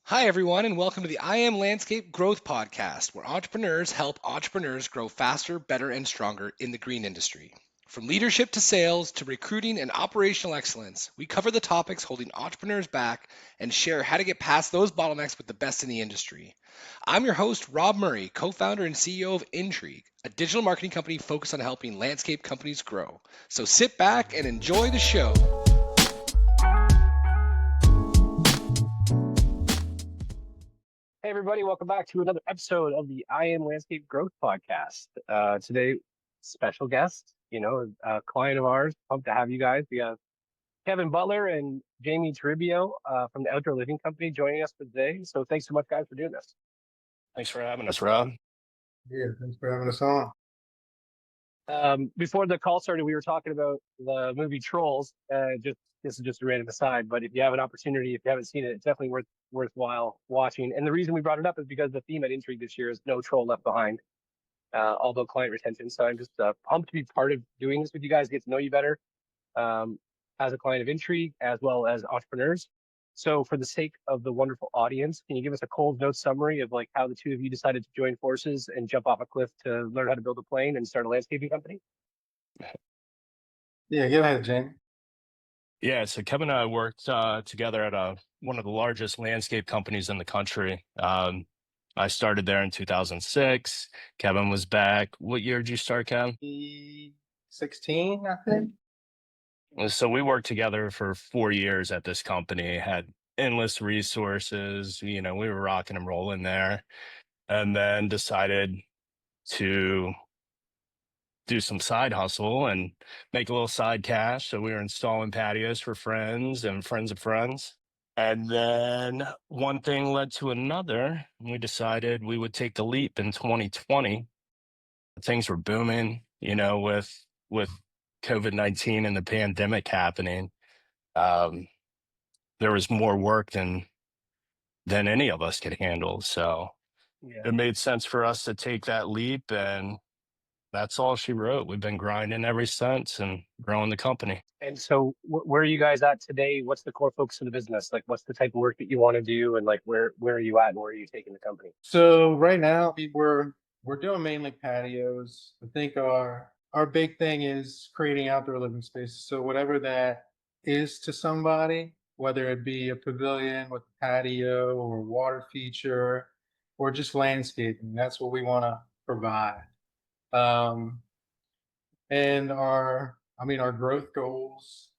Hi, everyone, and welcome to the I Am Landscape Growth Podcast, where entrepreneurs help entrepreneurs grow faster, better, and stronger in the green industry. From leadership to sales to recruiting and operational excellence, we cover the topics holding entrepreneurs back and share how to get past those bottlenecks with the best in the industry. I'm your host, Rob Murray, co founder and CEO of Intrigue, a digital marketing company focused on helping landscape companies grow. So sit back and enjoy the show. Hey, everybody, welcome back to another episode of the I Am Landscape Growth Podcast. Today, special guest, a client of ours. Pumped to have you guys. We have Kevin Butler and Jame Toribio from the Outdoor Living Company joining us for today. So thanks so much, guys, for doing this. Thanks for having us, Rob. Yeah, thanks for having us on. Before the call started, we were talking about the movie Trolls. This is just a random aside, but if you have an opportunity, if you haven't seen it, it's definitely worthwhile watching. And the reason we brought it up is because the theme at Intrigue this year is no troll left behind, although client retention. So I'm just pumped to be part of doing this with you guys, get to know you better as a client of Intrigue, as well as entrepreneurs. So for the sake of the wonderful audience, can you give us a cold note summary of like how the two of you decided to join forces and jump off a cliff to learn how to build a plane and start a landscaping company? Yeah, go ahead, Jane. Yeah, so Kevin and I worked together at one of the largest landscape companies in the country. I started there in 2006. Kevin was back. What year did you start, Kevin? 16, I think. So we worked together for 4 years at this company, had endless resources. We were rocking and rolling there, and then decided to do some side hustle and make a little side cash. So we were installing patios for friends and friends of friends. And then one thing led to another. And we decided we would take the leap in 2020. Things were booming, with COVID-19 and the pandemic happening. Um, there was more work than any of us could handle. So it made sense for us to take that leap, and that's all she wrote. We've been grinding ever since and growing the company. And so where are you guys at today? What's the core focus of the business? Like, what's the type of work that you want to do? And like, where are you at and where are you taking the company? So right now we're doing mainly patios. I think our big thing is creating outdoor living spaces. So whatever that is to somebody, whether it be a pavilion with a patio or water feature or just landscaping, that's what we want to provide. Um, and our growth goals,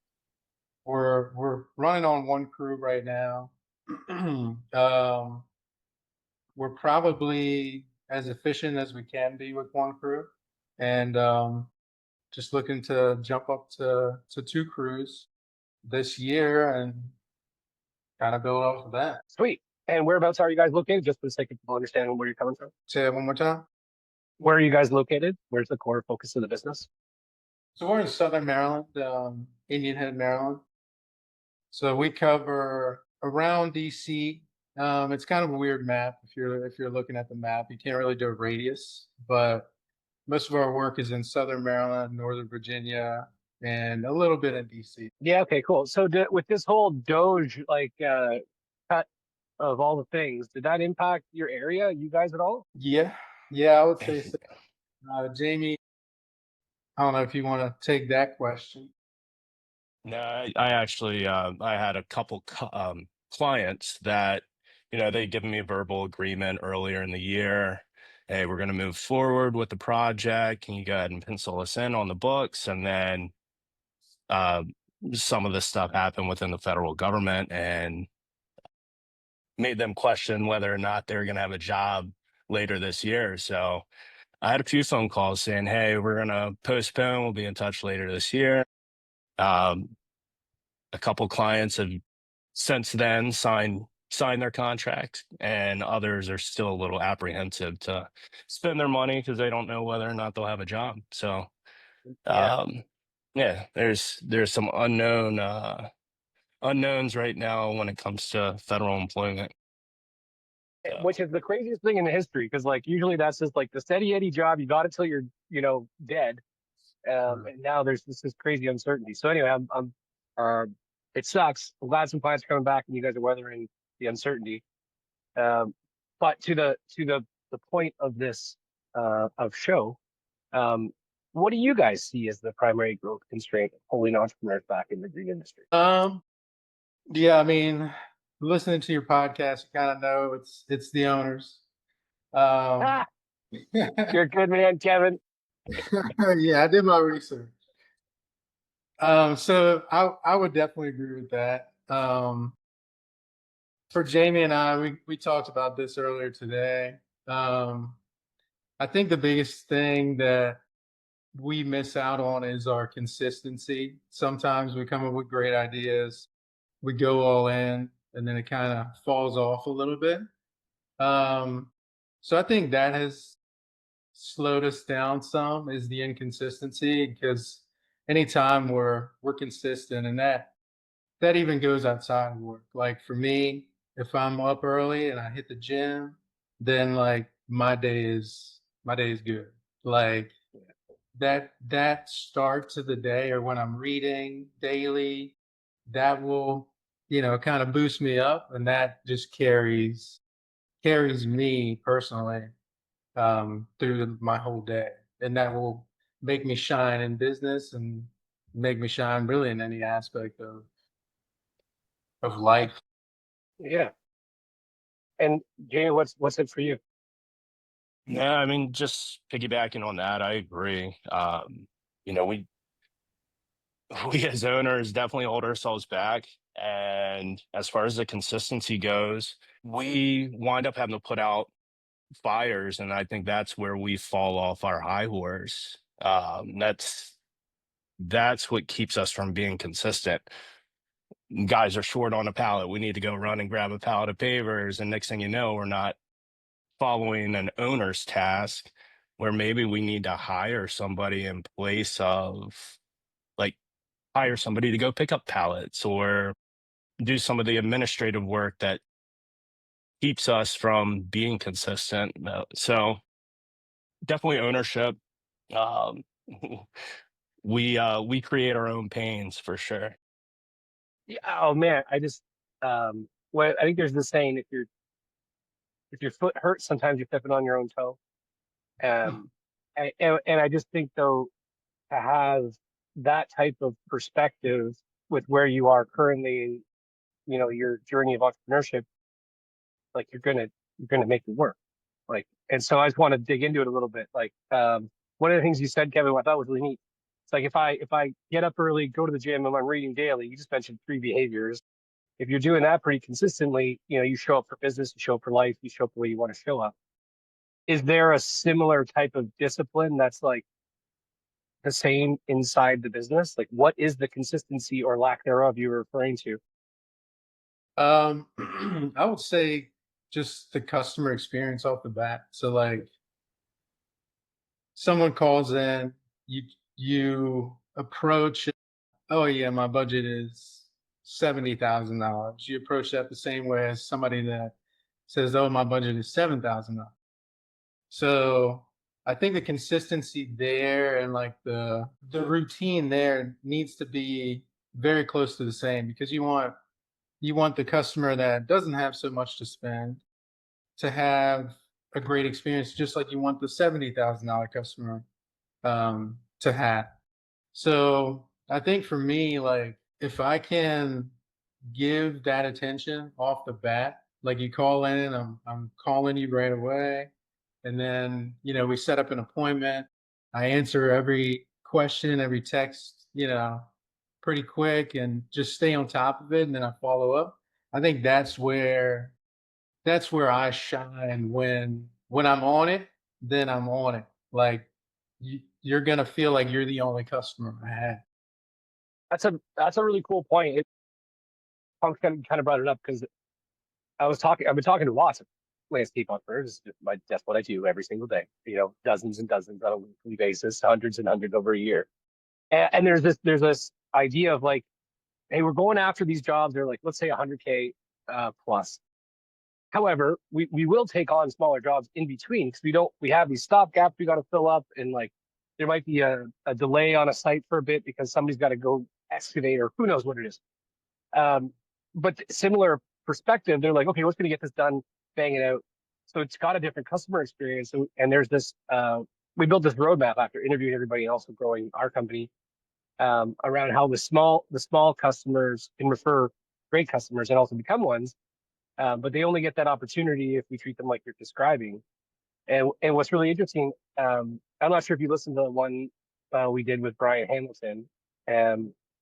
we're running on one crew right now. We're probably as efficient as we can be with one crew, and just looking to jump up to two crews this year and kind of build off of that. Sweet. And whereabouts are you guys located? Just for the sake of people understanding where you're coming from. Say that one more time. Where are you guys located? Where's the core focus of the business? So we're in Southern Maryland, Indian Head, Maryland. So we cover around DC. It's kind of a weird map if you're looking at the map. You can't really do a radius, but most of our work is in Southern Maryland, Northern Virginia, and a little bit in DC. Yeah. Okay. Cool. So with this whole Doge cut of all the things, did that impact your area, you guys at all? Yeah, I would say so. Jamie, I don't know if you want to take that question. No, I actually I had a couple clients that they given me a verbal agreement earlier in the year. Hey, we're going to move forward with the project. Can you go ahead and pencil us in on the books? And then uh, some of this stuff happened within the federal government and made them question whether or not they were going to have a job later this year. So I had a few phone calls saying, hey, we're going to postpone. We'll be in touch later this year. Um, a couple clients have since then signed their contract, and others are still a little apprehensive to spend their money because they don't know whether or not they'll have a job. So yeah, there's some unknowns right now when it comes to federal employment. Which is the craziest thing in the history, because like usually that's just like the steady Eddie job. You got it till you're dead, and now there's this crazy uncertainty. So anyway, it sucks. I'm glad some clients are coming back and you guys are weathering the uncertainty. But to the point of this of show, what do you guys see as the primary growth constraint of pulling entrepreneurs back in the green industry? Yeah, I mean, listening to your podcast, you kind of know it's the owners. Um, You're a good man, Kevin. yeah, I did my research. So I would definitely agree with that. For Jamie and I, we talked about this earlier today. Um, I think the biggest thing that we miss out on is our consistency. Sometimes we come up with great ideas, we go all in, and then it kind of falls off a little bit. Um, so I think that has slowed us down some is the inconsistency because anytime we're consistent and that even goes outside of work. Like for me, if I'm up early and I hit the gym, then like my day is good. Like that start to the day or when I'm reading daily, that will, kind of boost me up and that just carries me personally through my whole day. And that will make me shine in business and make me shine really in any aspect of life. Yeah. And Jamie, what's it for you? Yeah, I mean, just piggybacking on that, I agree. You know, we we as owners definitely hold ourselves back. And as far as the consistency goes, we wind up having to put out fires, and I think that's where we fall off our high horse. That's what keeps us from being consistent. Guys are short on a pallet. We need to go run and grab a pallet of pavers, and next thing you know, we're not following an owner's task where maybe we need to hire somebody in place of like hire somebody to go pick up pallets or do some of the administrative work that keeps us from being consistent. So definitely ownership. Um, we create our own pains for sure. Yeah, oh man, well, I think there's the saying if your foot hurts, sometimes you're stepping on your own toe. And I just think though to have that type of perspective with where you are currently, your journey of entrepreneurship, like you're gonna make it work. Like, and so I just want to dig into it a little bit. Like, one of the things you said, Kevin, what I thought was really neat. It's like if I get up early, go to the gym, and I'm reading daily. You just mentioned three behaviors. If you're doing that pretty consistently, you show up for business, you show up for life, you show up the way you want to show up. Is there a similar type of discipline that's like the same inside the business? Like, what is the consistency or lack thereof you're referring to? Um, I would say just the customer experience off the bat. So like someone calls in, you approach, oh yeah, my budget is $70,000. You approach that the same way as somebody that says, oh, my budget is $7,000. So I think the consistency there and like the routine there needs to be very close to the same because you want the customer that doesn't have so much to spend to have a great experience, just like you want the $70,000 customer to have. So I think for me, like if I can give that attention off the bat, like you call in, I'm calling you right away, and then we set up an appointment. I answer every question, every text, pretty quick, and just stay on top of it, and then I follow up. I think that's where I shine when I'm on it. Then I'm on it. Like you're gonna feel like you're the only customer I have. That's a really cool point. Punk kind of brought it up because I've been talking to lots of landscape entrepreneurs. That's what I do every single day. Dozens and dozens on a weekly basis, hundreds and hundreds over a year. And there's this idea of like, hey, we're going after these jobs. They're like, let's say 100K plus. However, we will take on smaller jobs in between because we have these stopgaps we got to fill up, and like there might be a delay on a site for a bit because somebody's got to go excavate or who knows what it is. But similar perspective, they're like, okay, what's going to get this done bang it out. So it's got a different customer experience. So, and there's this, we built this roadmap after interviewing everybody and also growing our company, around how the small customers can refer great customers and also become ones. But they only get that opportunity if we treat them like you're describing. And what's really interesting, I'm not sure if you listened to the one we did with Brian Hamilton.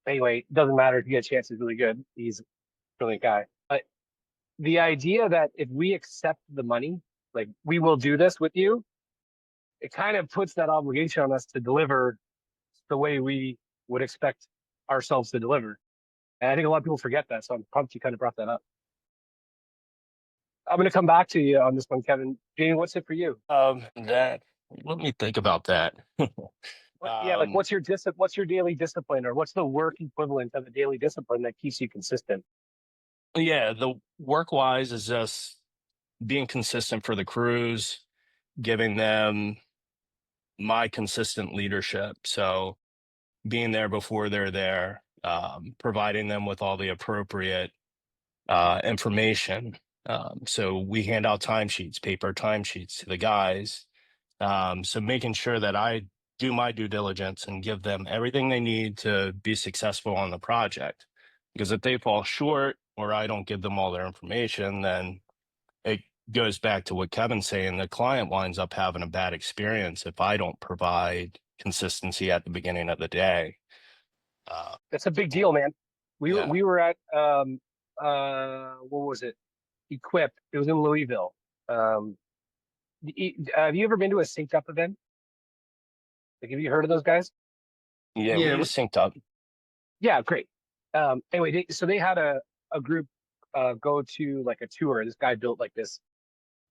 Anyway, doesn't matter if you get a chance. It's really good. He's a brilliant guy. But the idea that if we accept the money, like we will do this with you, it kind of puts that obligation on us to deliver the way we would expect ourselves to deliver. And I think a lot of people forget that. So I'm pumped you kind of brought that up. I'm going to come back to you on this one, Kevin. Jamie, what's it for you? That let me think about that. Yeah, like what's your daily discipline, or what's the work equivalent of a daily discipline that keeps you consistent? Yeah, the work wise is just being consistent for the crews, giving them my consistent leadership. So being there before they're there, providing them with all the appropriate information. So we hand out timesheets, paper timesheets to the guys. So making sure that I do my due diligence and give them everything they need to be successful on the project. Because if they fall short or I don't give them all their information, then it goes back to what Kevin's saying. The client winds up having a bad experience if I don't provide consistency at the beginning of the day. That's a big deal, man. Yeah. We were at what was it? Equip. It was in Louisville. Have you ever been to a synced up event? Like, have you heard of those guys? Yeah, Yeah, we just synced up. Yeah, great. Anyway, so they had a group go to like a tour. This guy built like this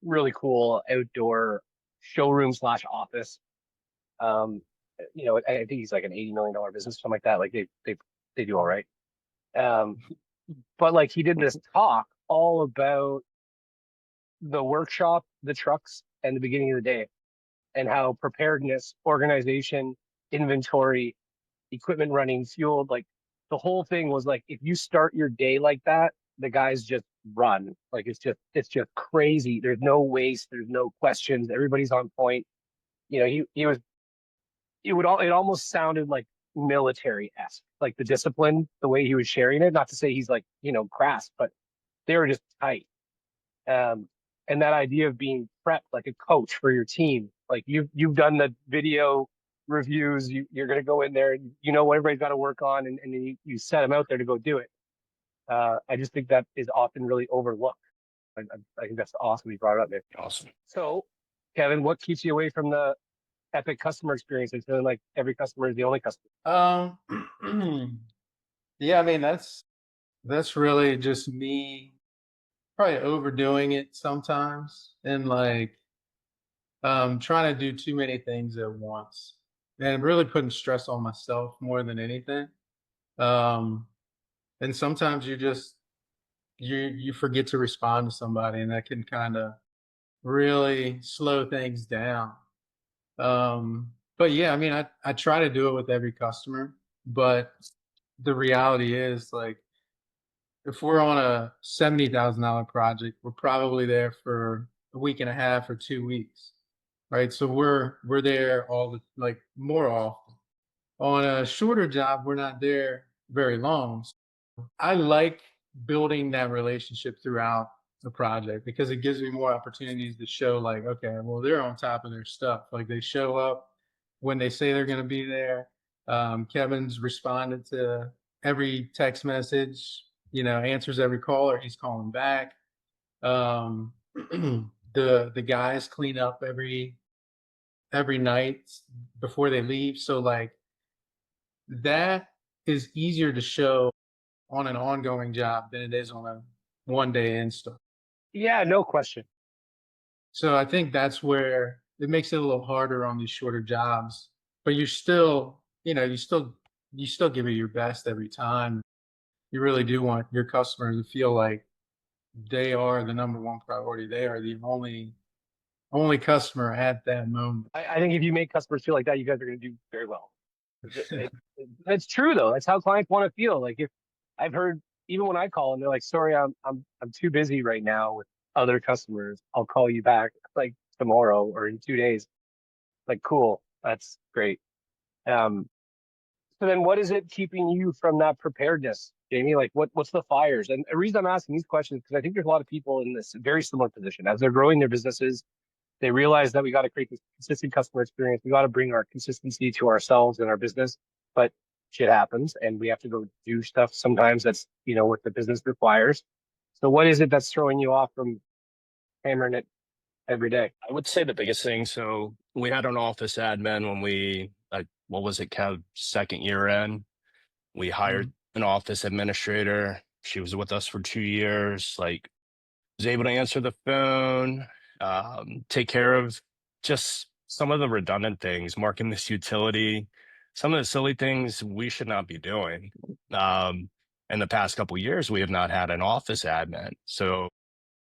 really cool outdoor showroom slash office. I think he's like an $80 million business, something like that. Like they do all right. But like he did this talk all about the workshop, the trucks, and the beginning of the day, and how preparedness, organization, inventory, equipment running, fueled, like the whole thing was like if you start your day like that, the guys just run. Like it's just crazy. There's no waste, there's no questions, everybody's on point. He was it almost sounded like military-esque, like the discipline, the way he was sharing it. Not to say he's like, crass, but they were just tight. And that idea of being prepped like a coach for your team, like you've done the video reviews, you're going to go in there and you know what everybody's got to work on, and then you set them out there to go do it. I just think that is often really overlooked. I think that's awesome you brought it up there. Awesome. So, Kevin, what keeps you away from the epic customer experience and feeling like every customer is the only customer? Yeah, I mean that's really just me probably overdoing it sometimes and like trying to do too many things at once and really putting stress on myself more than anything. Um and sometimes you forget to respond to somebody and that can kind of really slow things down. But yeah, I mean I try to do it with every customer, but the reality is like if we're on a $70,000 project, we're probably there for a week and a half or 2 weeks, right? So we're there all the like more often. On a shorter job, we're not there very long. I like building that relationship throughout the project because it gives me more opportunities to show like, okay, well, they're on top of their stuff. Like they show up when they say they're going to be there. Kevin's responded to every text message, answers every call or he's calling back. Um, the guys clean up every night before they leave. So like that is easier to show on an ongoing job than it is on a one day install. Yeah, no question. So I think that's where it makes it a little harder on these shorter jobs, but you're still, you still give it your best every time. You really do want your customers to feel like they are the number one priority. They are the only customer at that moment. I think if you make customers feel like that, you guys are going to do very well. It's true though. That's how clients want to feel. Like if I've heard, even when I call them, they're like, "Sorry, I'm too busy right now with other customers. I'll call you back like tomorrow or in 2 days. Like, cool. That's great. Um, so then what is it keeping you from that preparedness, Jamie? Like what's the fires? And the reason I'm asking these questions, because I think there's a lot of people in this very similar position as they're growing their businesses. They realize that we got to create this consistent customer experience. We got to bring our consistency to ourselves and our business, but shit happens and we have to go do stuff sometimes that's, what the business requires. So what is it that's throwing you off from hammering it every day? I would say the biggest thing. So we had an office admin when we, what was it, Kev, second year in. We hired an office administrator. She was with us for 2 years. Like, was able to answer the phone, take care of just some of the redundant things, marking this utility, some of the silly things we should not be doing. In the past couple of years, we have not had an office admin. So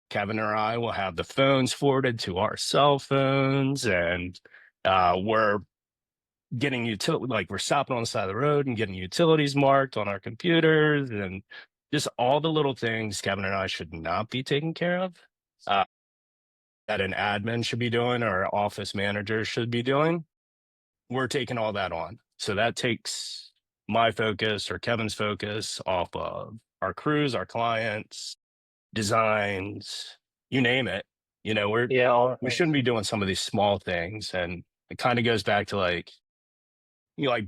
Kevin or I will have the phones forwarded to our cell phones, and we're getting like we're stopping on the side of the road and getting utilities marked on our computers, and just all the little things Kevin and I should not be taking care of, that an admin should be doing or an office manager should be doing. We're taking all that on. So that takes my focus or Kevin's focus off of our crews, our clients, designs, you name it. We shouldn't be doing some of these small things. And it kind of goes back to like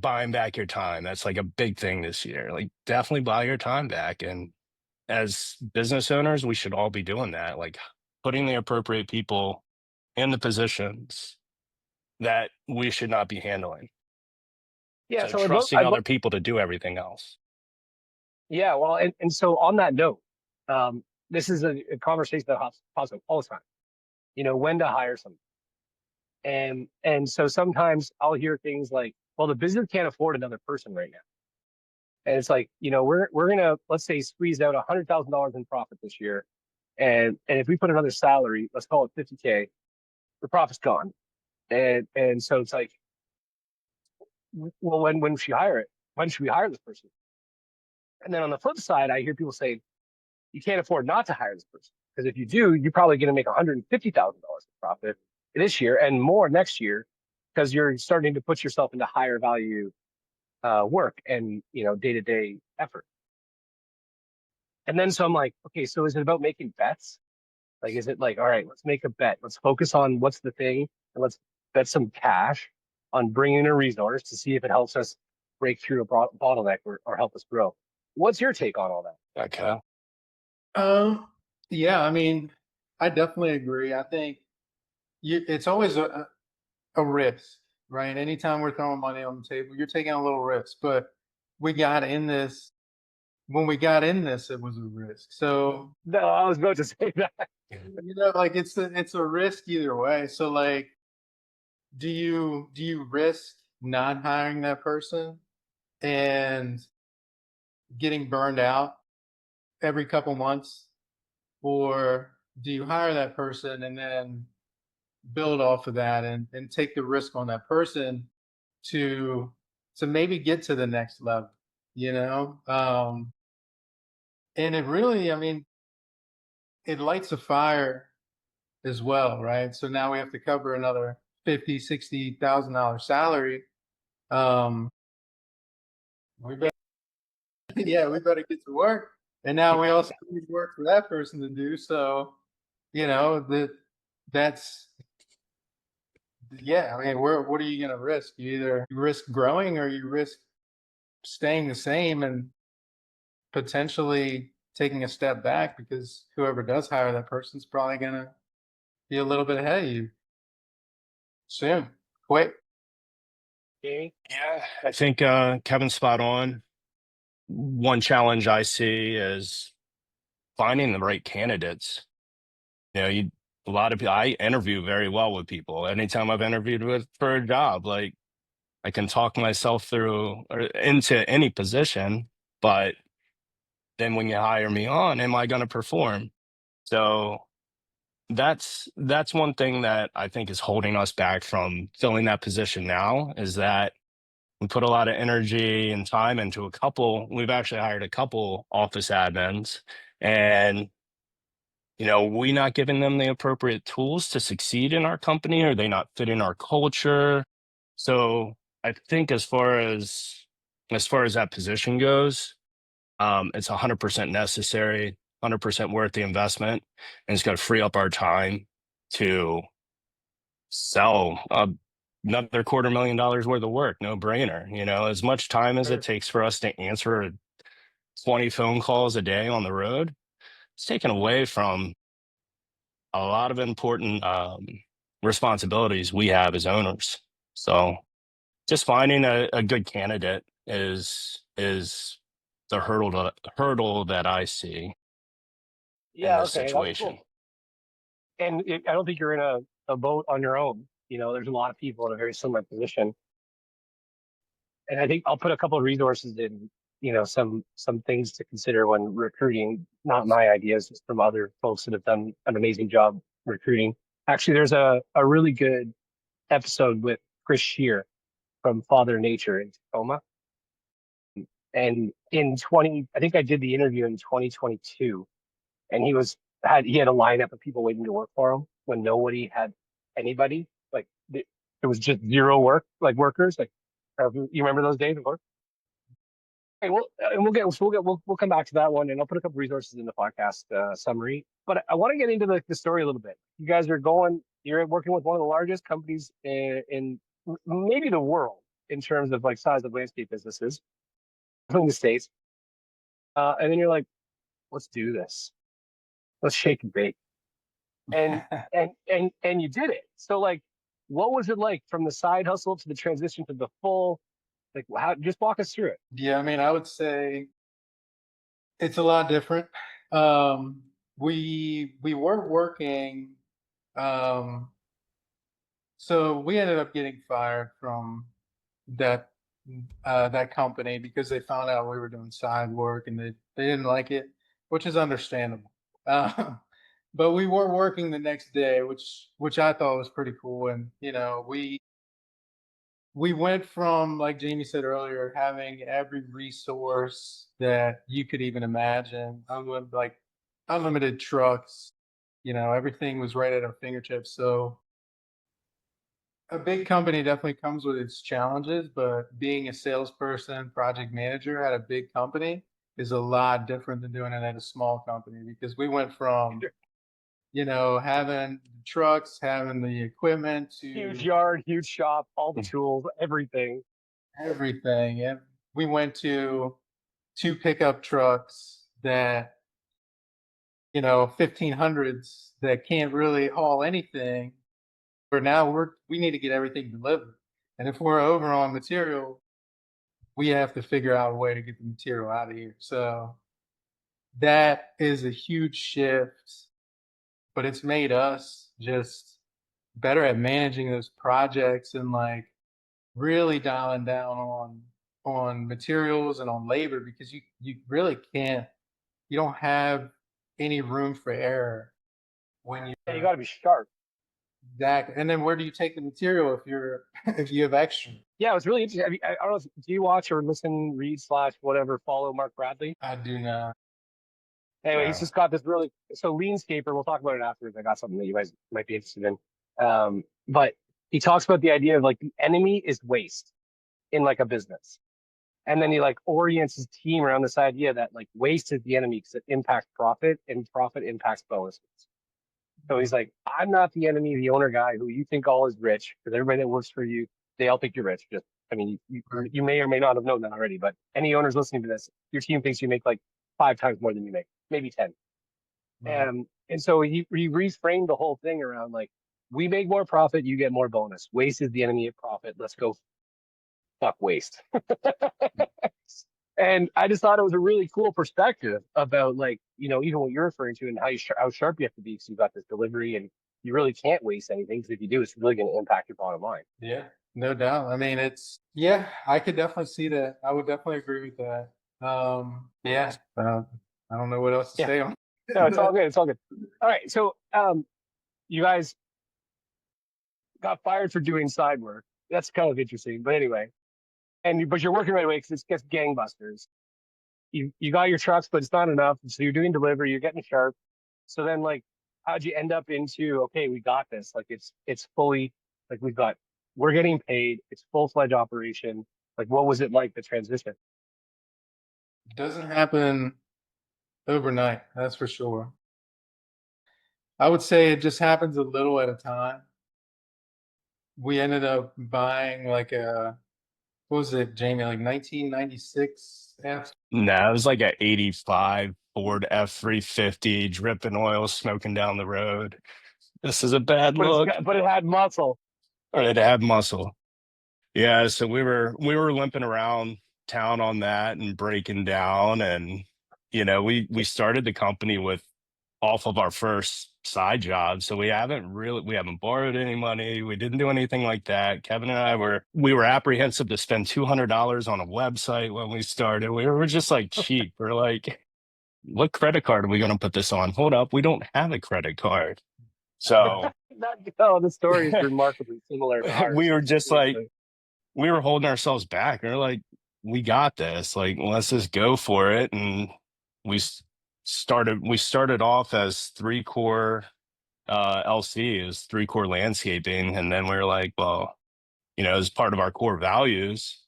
buying back your time. That's like a big thing this year. Like, definitely buy your time back. And as business owners, we should all be doing that, like putting the appropriate people in the positions that we should not be handling. Yeah. So So trusting other people to do everything else. yeah. Well, and so on that note, this is a conversation that pops up all the time, when to hire somebody. And so sometimes I'll hear things like, well, the business can't afford another person right now. And it's like, we're gonna, let's say, squeeze out $100,000 in profit this year. And if we put another salary, let's call it 50K, the profit's gone. And so it's like, well, when should you hire it? When should we hire this person? And then on the flip side, I hear people say, you can't afford not to hire this person. Because if you do, you're probably going to make $150,000 in profit this year and more next year, because you're starting to put yourself into higher value work and day-to-day effort. And then so I'm like, okay, so is it about making bets? Like, is it like, all right, let's make a bet. Let's focus on what's the thing, and let's bet some cash on bringing in a resource to see if it helps us break through a bottleneck or help us grow. What's your take on all that? Okay. Yeah, I mean, I definitely agree. I think it's always a risk, right? Anytime we're throwing money on the table, you're taking a little risk. But we got in this when we got in this, it was a risk. So No, I was about to say that. like it's a risk either way. So like, do you risk not hiring that person and getting burned out every couple months, or do you hire that person and then build off of that and take the risk on that person to maybe get to the next level, and it really, I mean, it lights a fire as well, right? So now we have to cover another $50,000-$60,000 salary. We better, yeah, we better get to work. And now we also need work for that person to do. So, that's, yeah, I mean, what are you going to risk? You either risk growing or you risk staying the same and potentially taking a step back, because whoever does hire that person is probably going to be a little bit ahead of you soon, quick. Yeah, I think Kevin's spot on. One challenge I see is finding the right candidates. A lot of people, I interview very well with people. Anytime I've interviewed for a job, like, I can talk myself through or into any position, but then when you hire me on, am I going to perform? So that's one thing that I think is holding us back from filling that position now, is that we put a lot of energy and time into we've actually hired a couple office admins, and we not giving them the appropriate tools to succeed in our company? Are they not fitting our culture? So I think as far as that position goes, it's 100% necessary, 100% worth the investment, and it's going to free up our time to sell another $250,000 worth of work. No brainer. As much time as it takes for us to answer 20 phone calls a day on the road, it's taken away from a lot of important responsibilities we have as owners. So just finding a good candidate is the hurdle that I see in Yeah, this okay, that's situation. cool. And I don't think you're in a boat on your own. There's a lot of people in a very similar position. And I think I'll put a couple of resources in, some things to consider when recruiting, not my ideas, just from other folks that have done an amazing job recruiting. Actually, there's a really good episode with Chris Shear from Father Nature in Tacoma. And I think I did the interview in 2022, and he had a lineup of people waiting to work for him when nobody had anybody. Like there was just zero workers. Like, you remember those days, of course. Okay, well, and we'll come back to that one, and I'll put a couple resources in the podcast summary. But I want to get into the story a little bit. You guys you're working with one of the largest companies in maybe the world in terms of like size of landscape businesses from the States. And then you're like, let's do this. Let's shake and bake. And and you did it. So like, what was it like from the side hustle to the transition to the full? Like, just walk us through it. Yeah, I mean, I would say it's a lot different. We were working. Um, so we ended up getting fired from that that company because they found out we were doing side work and they didn't like it, which is understandable. Uh, but we were working the next day, which I thought was pretty cool. And we went from, like Jamie said earlier, having every resource that you could even imagine, unlimited trucks, everything was right at our fingertips. So a big company definitely comes with its challenges, but being a salesperson, project manager at a big company is a lot different than doing it at a small company because we went from, having trucks, having the equipment Huge to yard, huge shop, all the tools, everything. everything. And we went to two pickup trucks that, 1500s that can't really haul anything. But now we need to get everything delivered. And if we're over on material, we have to figure out a way to get the material out of here. So that is a huge shift, but it's made us just better at managing those projects and like really dialing down on materials and on labor because you really can't you don't have any room for error when Yeah, you you're got to be sharp. exact. And then where do you take the material if you're if you have extra? Yeah, it was really interesting. I don't know. Do you watch or listen, read slash whatever, follow Mark Bradley? I do not Anyway, he's No. just got this so Leanscaper. We'll talk about it afterwards. I got something that you guys might be interested in. But he talks about the idea of like the enemy is waste in like a business. And then he like orients his team around this idea that like waste is the enemy because it impacts profit and profit impacts bonuses. So he's like, I'm not the enemy, the owner guy who you think all is rich because everybody that works for you, they all think you're rich. I mean, Right. you may or may not have known that already, but any owners listening to this, your team thinks you make like 5 times more than you make, maybe 10. Right. And so he reframed the whole thing around like, we make more profit, you get more bonus. Waste is the enemy of profit. Let's go fuck waste. And I just thought it was a really cool perspective about like, even what you're referring to and how sharp you have to be because you've got this delivery and you really can't waste anything because if you do, it's really going to impact your bottom line. Yeah, no doubt. I mean, yeah, I could definitely see that. I would definitely agree with that. Yeah, I don't know what else to Yeah, say on no, it's all that. good. It's all good. All right. So, you guys got fired for doing side work. That's kind of interesting, but anyway, but you're working right away because it's just gangbusters. You got your trucks, but it's not enough. So you're doing delivery, you're getting sharp. So then like, how'd you end up into, okay, we got this. Like it's fully, like we're getting paid. It's full-fledged operation. Like, what was it like, the transition? It doesn't happen overnight, that's for sure. I would say it just happens a little at a time. We ended up buying like a, what was it, Jamie, like 1996 F? No, it was like a 85 Ford F-350, dripping oil, smoking down the road. This is a bad look. But it had muscle. Or it had muscle. Yeah, so we were limping around town on that and breaking down, and we started the company with off of our first side job. So we haven't borrowed any money. We didn't do anything like that. Kevin and we were apprehensive to spend $200 on a website when we started. We were just like cheap. We're like, what credit card are we going to put this on? Hold up, we don't have a credit card. So Oh, the story is remarkably similar to ours. we were just like, Seriously. we were holding ourselves back. We are like, we got this. Like, let's just go for it. And we started off as three core LC, is three core landscaping. And then we were like, well, as part of our core values,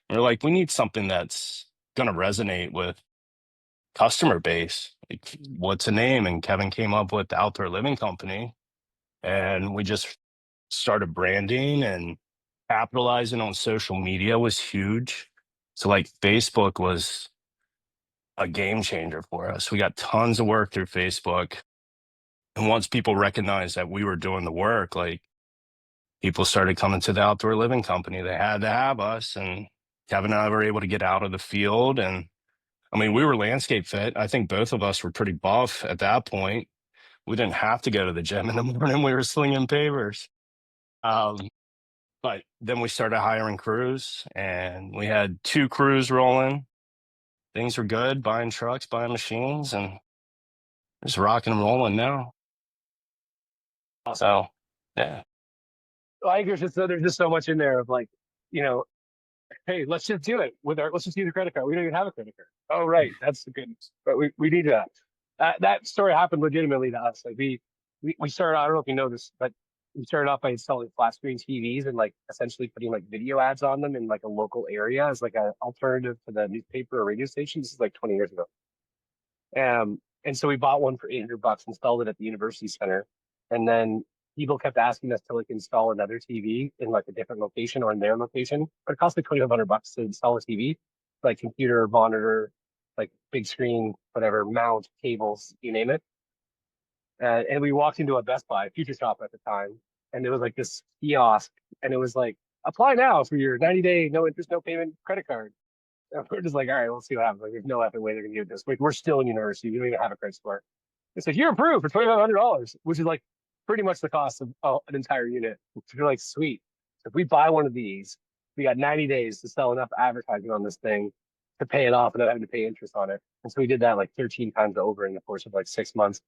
we're like, we need something that's gonna resonate with customer base. Like, what's a name? And Kevin came up with the Outdoor Living Company. And we just started branding, and capitalizing on social media was huge. So like Facebook was a game changer for us. We got tons of work through Facebook. And once people recognized that we were doing the work, like, people started coming to the Outdoor Living Company. They had to have us. And Kevin and I were able to get out of the field. And I mean, we were landscape fit. I think both of us were pretty buff at that point. We didn't have to go to the gym in the morning. We were slinging pavers. Um, But then we started hiring crews, and we had 2 crews rolling. Things were good, buying trucks, buying machines, and just rocking and rolling now. Awesome. So, yeah. I think there's just so much in there of like, you know, hey, let's just do it let's just use a credit card. We don't even have a credit card. Oh, right. That's the goodness. But we need that. That story happened legitimately to us. Like we started, I don't know if you know this, but we started off by installing flat screen TVs and like essentially putting like video ads on them in like a local area as like an alternative to the newspaper or radio station. This is like 20 years ago. And so we bought one for $800, installed it at the university center, and then people kept asking us to like install another TV in like a different location or in their location. But it cost like $2,500 to install a TV, like computer, monitor, like big screen, whatever, mount, cables, you name it. And we walked into a Best Buy, Future Shop at the time, and it was like this kiosk, and it was like, apply now for your 90-day, no interest, no payment credit card. And we're just like, all right, we'll see what happens. Like, there's no effing way they're gonna do this. Like, we're still in university. We don't even have a credit score. It's like, you're approved for $2,500, which is like pretty much the cost of an entire unit. You're like, sweet. So if we buy one of these, we got 90 days to sell enough advertising on this thing to pay it off without having to pay interest on it. And so we did that like 13 times over in the course of like 6 months.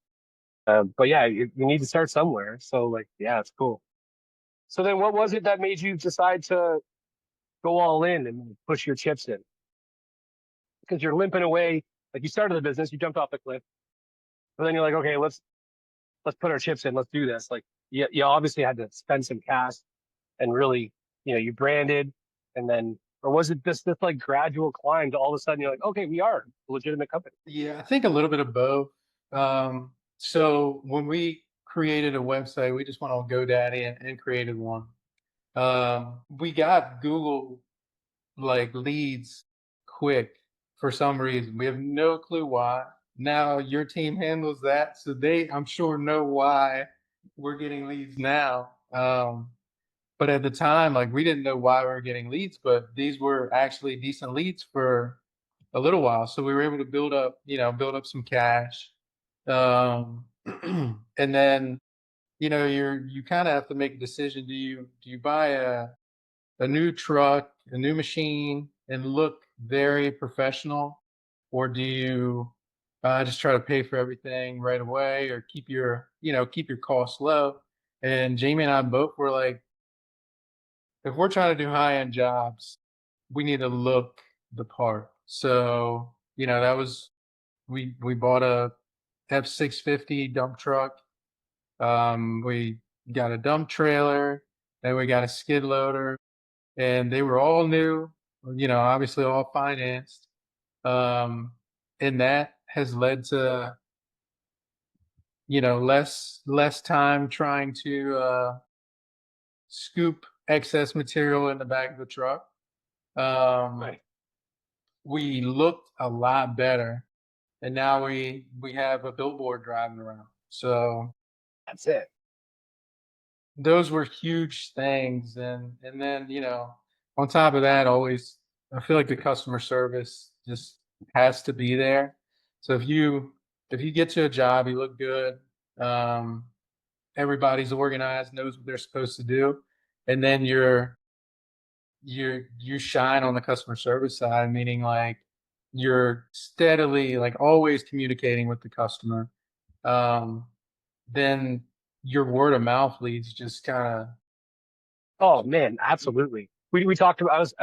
But yeah, you need to start somewhere. So like, yeah, it's cool. So then what was it that made you decide to go all in and push your chips in? Because you're limping away. Like, you started the business, you jumped off the cliff, but then you're like, okay, let's put our chips in. Let's do this. Like, you obviously had to spend some cash and really, you branded, and then, or was it this like gradual climb to all of a sudden you're like, okay, we are a legitimate company? Yeah, I think a little bit of both. So when we created a website, we just went on GoDaddy and created one. We got Google like leads quick for some reason. We have no clue why. Now your team handles that, so they, I'm sure, know why we're getting leads now. But at the time, like, we didn't know why we were getting leads, but these were actually decent leads for a little while. So we were able to build up some cash. Um, and then, you kind of have to make a decision. Do you buy a new truck, a new machine, and look very professional, or do you just try to pay for everything right away, or keep your costs low? And Jamie and I both were like, if we're trying to do high-end jobs, we need to look the part. So, that was, we bought a F-650 dump truck. We got a dump trailer, then we got a skid loader, and they were all new, obviously all financed. And that has led to, less time trying to scoop excess material in the back of the truck. Right. We looked a lot better, and now we have a billboard driving around. So That's it. those were huge things, and then on top of that, always I feel like the customer service just has to be there. So if you get to a job, you look good, um, everybody's organized, knows what they're supposed to do, and then you shine on the customer service side, meaning like you're steadily, like, always communicating with the customer. um, then your word of mouth leads just kind of. Oh man, absolutely. We talked about, I was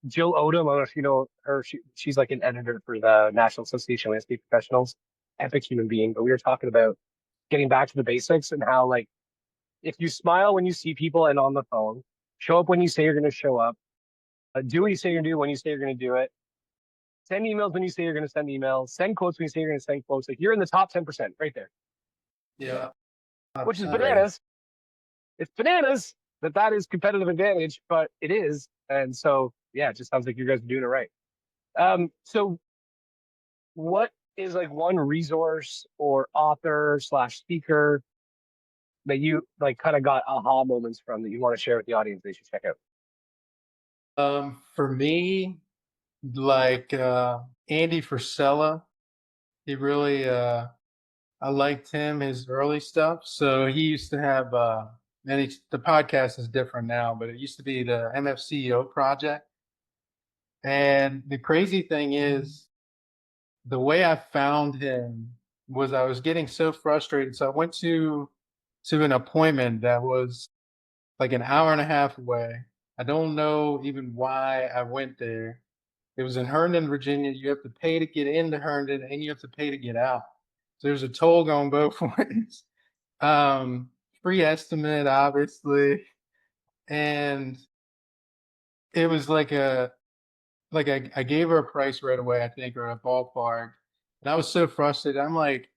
Jill Odom. I don't know if you know her. She's like an editor for the National Association of Landscape Professionals. Epic human being. But we were talking about getting back to the basics and how, like, if you smile when you see people and on the phone, show up when you say you're going to show up, do what you say you're going to do when you say you're going to do it, send emails when you say you're going to send emails, send quotes when you say you're going to send quotes. Like, you're in the top 10% right there, Yeah. which is Right. bananas. It's bananas that is competitive advantage, but it is. And so, yeah, it just sounds like you guys are doing it right. So what is like one resource or author slash speaker that you like kind of got aha moments from that you want to share with the audience they should check out? For me, like Andy Frisella, he really I liked his early stuff. So he used to have the podcast is different now, but it used to be the MFCEO project. And the crazy thing is, the way I found him was I was getting so frustrated. So I went to an appointment that was like an hour and a half away. I don't know even why I went there. It was in Herndon, Virginia. You have to pay to get into Herndon, and you have to pay to get out. So there's a toll going both ways. Um, Free estimate, obviously, and it was like I gave her a price right away, I think, or a ballpark, and I was so frustrated. I'm like,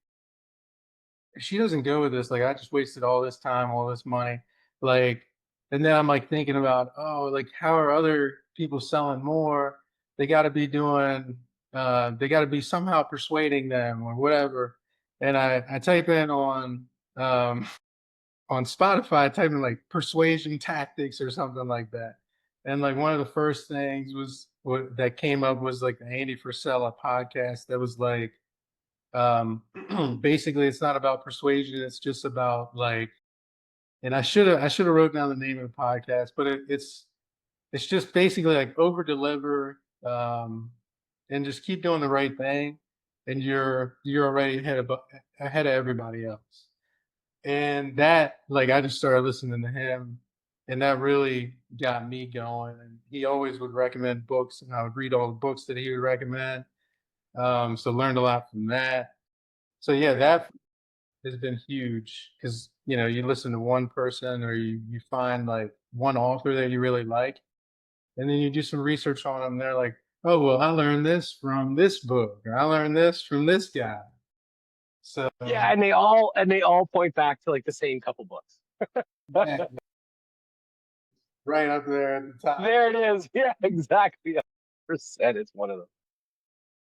if she doesn't go with this, like, I just wasted all this time, all this money, like. And then I'm like thinking about, oh, like, how are other people selling more? They got to be doing, they got to be somehow persuading them or whatever. And I type in um, on Spotify, I type in like persuasion tactics or something like that. And like one of the first things was what that came up was like the Andy Frisella podcast that was like, um, basically it's not about persuasion, it's just about like, and I should have wrote down the name of the podcast, but it's just basically like over deliver, and just keep doing the right thing, and you're already ahead of everybody else. And that, like, I just started listening to him, and that really got me going. And he always would recommend books, and I would read all the books that he would recommend. So learned a lot from that. So yeah, that has been huge because you listen to one person, or you find like one author that you really like, and then you do some research on them. They're like, oh well, I learned this from this book, or I learned this from this guy. So Yeah, and they all point back to like the same couple books. yeah, right up there at the top. There it is. Yeah, exactly. 100%. It's one of them.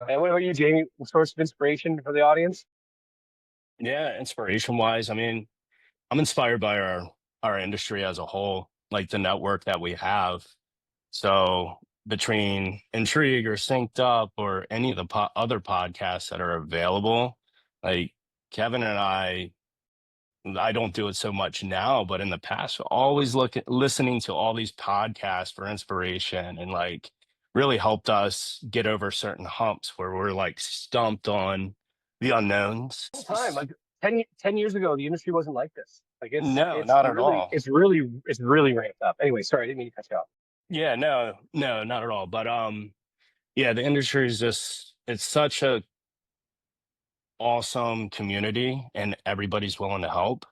And what about you, Jamie? Source of inspiration for the audience? Yeah, inspiration wise, I mean, I'm inspired by our industry as a whole, like the network that we have. So between Intrigue or Synced Up or any of the other podcasts that are available, like Kevin and I don't do it so much now, but in the past, always listening to all these podcasts for inspiration, and like really helped us get over certain humps where we're like stumped on the unknowns. Time like 10 years ago, the industry wasn't like this. Like it's No, it's not at really all. it's really it's really ramped up. Anyway, sorry, I didn't mean to cut you off. Yeah, no, no, not at all. But yeah, the industry is just it's such a awesome community and everybody's willing to help.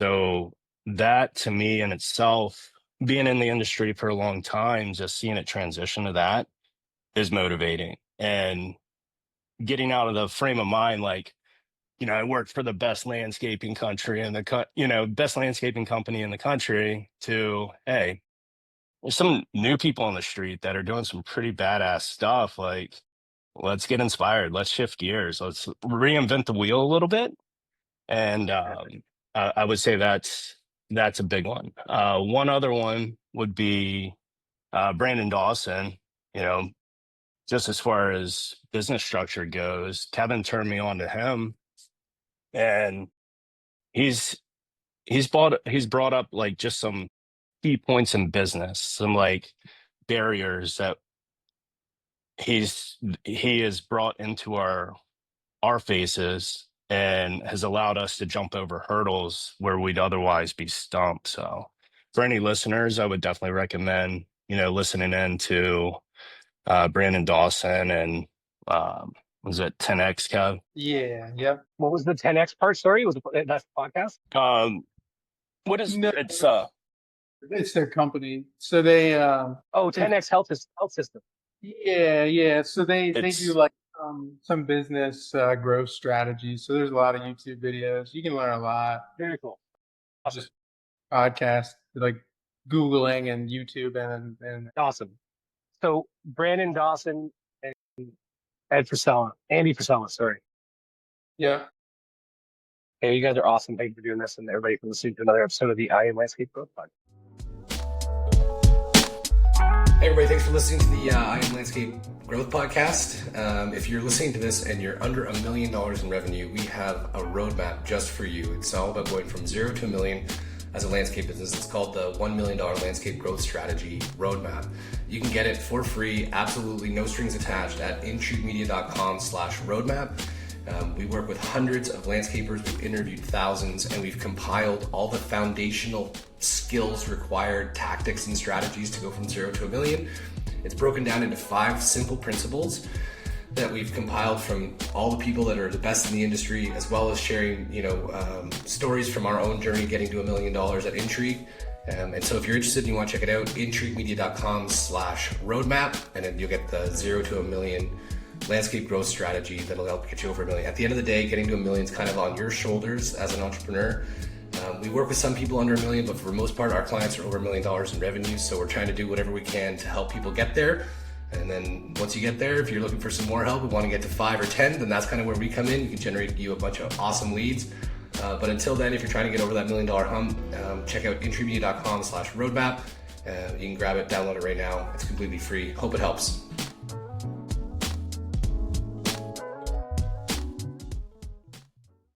So that to me in itself, being in the industry for a long time, just seeing it transition to that is motivating. And getting out of the frame of mind, like, I worked for the best landscaping country in best landscaping company in the country to, hey, there's some new people on the street that are doing some pretty badass stuff. Like, let's get inspired. Let's shift gears. Let's reinvent the wheel a little bit. And I would say that's a big one. One other one would be Brandon Dawson. Just as far as business structure goes, Kevin turned me on to him, and he's brought up like just some key points in business, some like barriers that he has brought into our faces and has allowed us to jump over hurdles where we'd otherwise be stumped. So for any listeners, I would definitely recommend, listening in to Brandon Dawson and was it 10X, Kev? Yeah, yep. What was the 10X part? Sorry, was that's the podcast? What is No. It's their company. So they 10X health system. yeah. So they It's- do like some business growth strategies. So there's a lot of YouTube videos. You can learn a lot. Very cool. Just podcast, like Googling and YouTube and Awesome. So Brandon Dawson and Andy Frisella, sorry. yeah. Hey, you guys are awesome. Thank you for doing this, and everybody for listening to another episode of the I Am Landscape Growth Podcast. Hey everybody, thanks for listening to the I Am Landscape Growth Podcast. If you're listening to this and you're under $1 million in revenue, we have a roadmap just for you. It's all about going from 0 to $1 million as a landscape business. It's called the $1 million Landscape Growth Strategy Roadmap. You can get it for free, absolutely no strings attached at intriguemedia.com/roadmap. We work with hundreds of landscapers, we've interviewed thousands, and we've compiled all the foundational skills required, tactics and strategies to go from 0 to $1 million. It's broken down into 5 simple principles that we've compiled from all the people that are the best in the industry, as well as sharing, stories from our own journey getting to $1 million at Intrigue. And so if you're interested and you want to check it out, intriguemedia.com/roadmap, and then you'll get the 0 to $1 million landscape growth strategy that'll help get you over $1 million. At the end of the day, getting to $1 million is kind of on your shoulders as an entrepreneur. We work with some people under $1 million, but for the most part, our clients are over $1 million in revenue. So we're trying to do whatever we can to help people get there. And then once you get there, if you're looking for some more help and want to get to 5 or 10, then that's kind of where we come in. We can generate you a bunch of awesome leads. But until then, if you're trying to get over that $1 million hump, check out intriguemedia.com/roadmap. You can grab it, download it right now. It's completely free. Hope it helps.